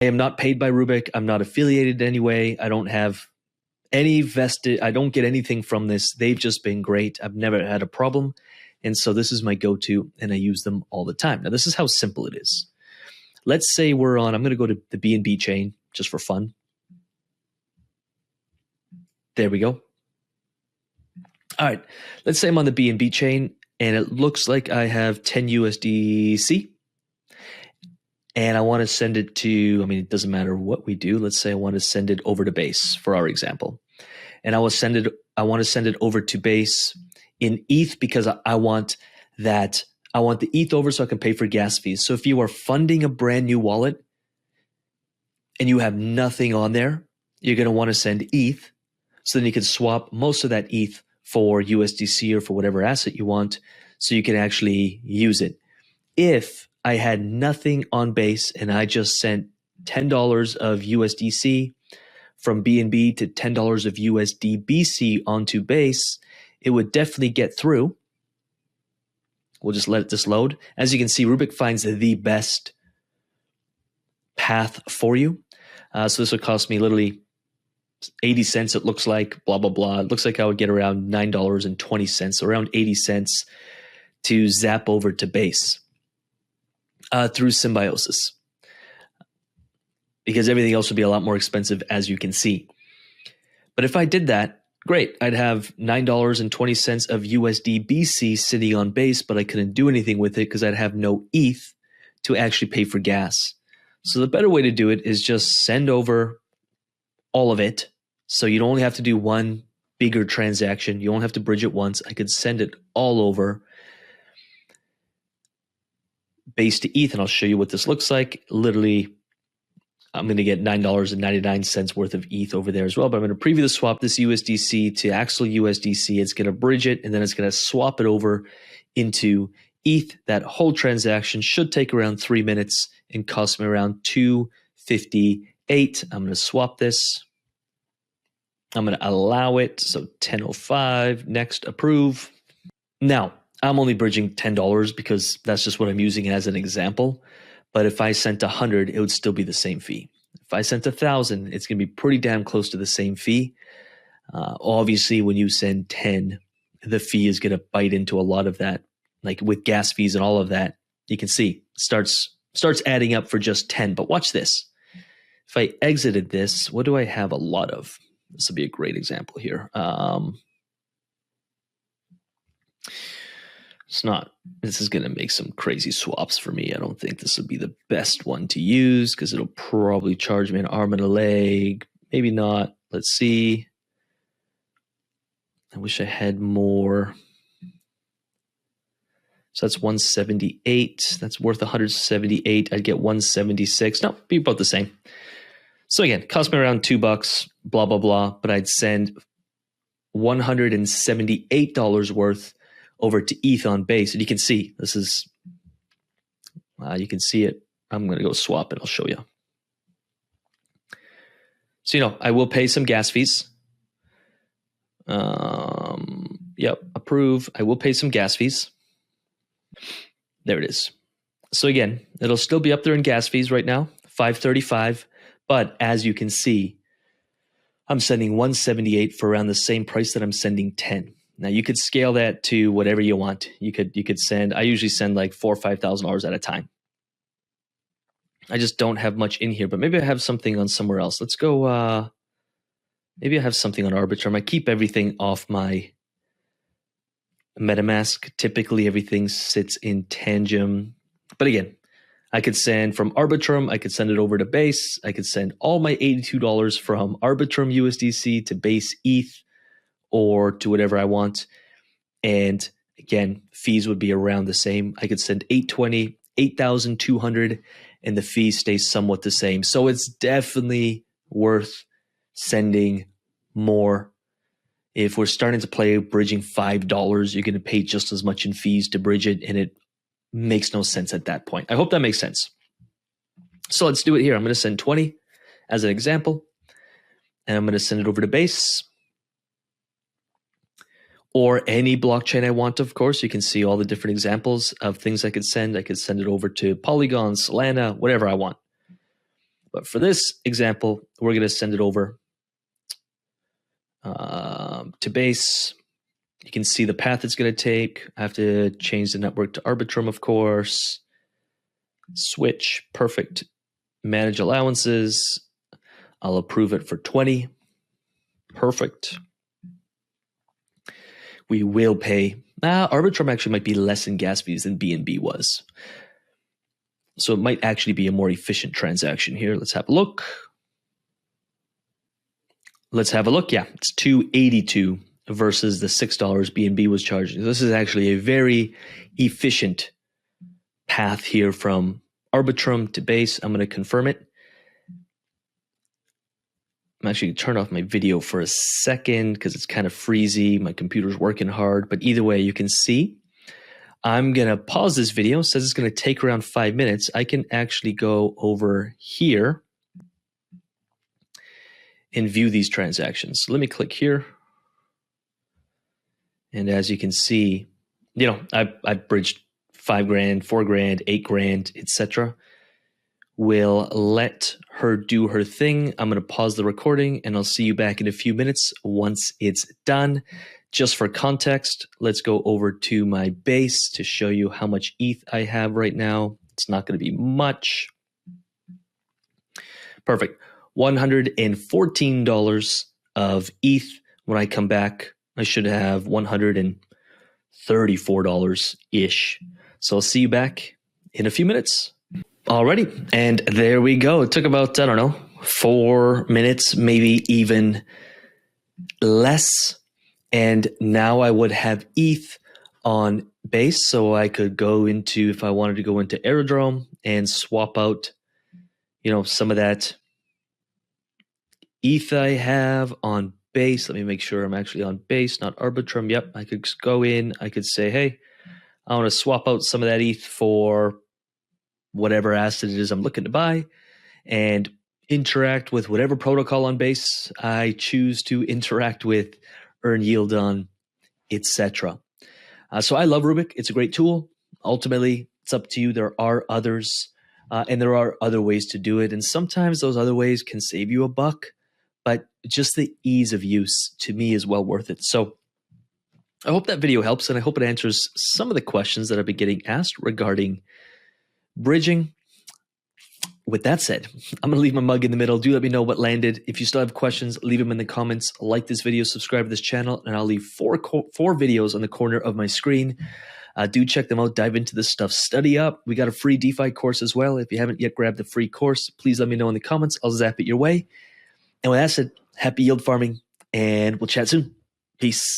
I am not paid by Rubik. I'm not affiliated in any way. I don't have any vested, I don't get anything from this. They've just been great. I've never had a problem. And so this is my go-to, and I use them all the time. Now, this is how simple it is. Let's say we're on, I'm going to go to the BNB chain just for fun. There we go. All right. Let's say I'm on the BNB chain, and it looks like I have 10 USDC. And I want to send it to, I mean, it doesn't matter what we do. Let's say I want to send it over to Base for our example. And I want to send it over to Base in ETH because I want the ETH over so I can pay for gas fees. So if you are funding a brand new wallet and you have nothing on there, you're going to want to send ETH. So then you can swap most of that ETH for USDC or for whatever asset you want so you can actually use it. If I had nothing on Base and I just sent $10 of USDC from BNB to $10 of USDBC onto Base, it would definitely get through. We'll just let this load. As you can see, Rubik finds the best path for you. So this would cost me literally 80 cents, it looks like, blah, blah, blah. It looks like I would get around $9.20, around 80 cents to zap over to Base. Through Symbiosis, because everything else would be a lot more expensive, as you can see. But if I did that, great. I'd have $9.20 of USDBC sitting on Base, but I couldn't do anything with it because I'd have no ETH to actually pay for gas. So the better way to do it is just send over all of it. So you don't only have to do one bigger transaction. You don't have to bridge it once. I could send it all over Base to ETH, and I'll show you what this looks like. Literally, I'm going to get $9.99 worth of ETH over there as well, but I'm going to preview the swap this USDC to actual USDC. It's going to bridge it, and then it's going to swap it over into ETH. That whole transaction should take around 3 minutes and cost me around $2.58. I'm going to swap this. I'm going to allow it. So 10:05, next, approve. Now, I'm only bridging $10 because that's just what I'm using as an example. But if I sent 100, it would still be the same fee. If I sent 1,000, it's going to be pretty damn close to the same fee. Obviously, when you send 10, the fee is going to bite into a lot of that, like with gas fees and all of that. You can see it starts adding up for just 10. But watch this. If I exited this, what do I have a lot of? This will be a great example here. This is going to make some crazy swaps for me. I don't think this will be the best one to use because it'll probably charge me an arm and a leg. Maybe not. Let's see. I wish I had more. So that's 178. That's worth 178. I'd get 176. No, be about the same. So again, cost me around $2, blah, blah, blah. But I'd send $178 worth over to ETH on Base. And you can see, this is, you can see it. I'm going to go swap it. I'll show you. So, I will pay some gas fees. Yep, approve. I will pay some gas fees. There it is. So again, it'll still be up there in gas fees right now, $5.35. But as you can see, I'm sending 178 for around the same price that I'm sending 10. Now you could scale that to whatever you want. You could send, I usually send like $4,000 or $5,000 at a time. I just don't have much in here, but maybe I have something on somewhere else. Let's go, maybe I have something on Arbitrum. I keep everything off my MetaMask. Typically everything sits in Tangem. But again, I could send from Arbitrum, I could send it over to Base. I could send all my $82 from Arbitrum USDC to Base ETH or to whatever I want. And again, fees would be around the same. I could send 820, 8,200, and the fee stays somewhat the same. So it's definitely worth sending more. If we're starting to play bridging $5, you're going to pay just as much in fees to bridge it, and it makes no sense at that point. I hope that makes sense. So let's do it here. I'm going to send 20 as an example, and I'm going to send it over to Base or any blockchain I want, of course. You can see all the different examples of things I could send. I could send it over to Polygon, Solana, whatever I want. But for this example, we're going to send it over to Base. You can see the path it's going to take. I have to change the network to Arbitrum, of course. Switch, perfect. Manage allowances. I'll approve it for 20. Perfect. We will pay. Arbitrum actually might be less in gas fees than BNB was. So it might actually be a more efficient transaction here. Let's have a look. Yeah, it's $2.82 versus the $6 BNB was charging. This is actually a very efficient path here from Arbitrum to Base. I'm going to confirm it. I'm actually going to turn off my video for a second because it's kind of freezy. My computer's working hard. But either way, you can see. I'm going to pause this video. It says it's going to take around 5 minutes. I can actually go over here and view these transactions. So let me click here. And as you can see, I bridged $5,000, $4,000, $8,000, etc. We'll let her do her thing. I'm going to pause the recording and I'll see you back in a few minutes once it's done. Just for context, let's go over to my Base to show you how much ETH I have right now. It's not going to be much. Perfect. $114 of ETH. When I come back, I should have $134-ish. So I'll see you back in a few minutes. Alrighty, and there we go. It took about, 4 minutes, maybe even less. And now I would have ETH on Base, so I could go into, if I wanted to go into Aerodrome and swap out, some of that ETH I have on Base. Let me make sure I'm actually on Base, not Arbitrum. Yep, I could go in. I could say, hey, I want to swap out some of that ETH for whatever asset it is I'm looking to buy and interact with whatever protocol on Base I choose to interact with, earn yield on, etc. So I love Rubik. It's a great tool. Ultimately, it's up to you. There are others, and there are other ways to do it. And sometimes those other ways can save you a buck, but just the ease of use to me is well worth it. So I hope that video helps, and I hope it answers some of the questions that I've been getting asked regarding bridging. With that said, I'm going to leave my mug in the middle. Do let me know what landed. If you still have questions, leave them in the comments. Like this video, subscribe to this channel, and I'll leave four videos on the corner of my screen. Do check them out. Dive into this stuff. Study up. We got a free DeFi course as well. If you haven't yet grabbed the free course, please let me know in the comments. I'll zap it your way. And with that said, happy yield farming, and we'll chat soon. Peace.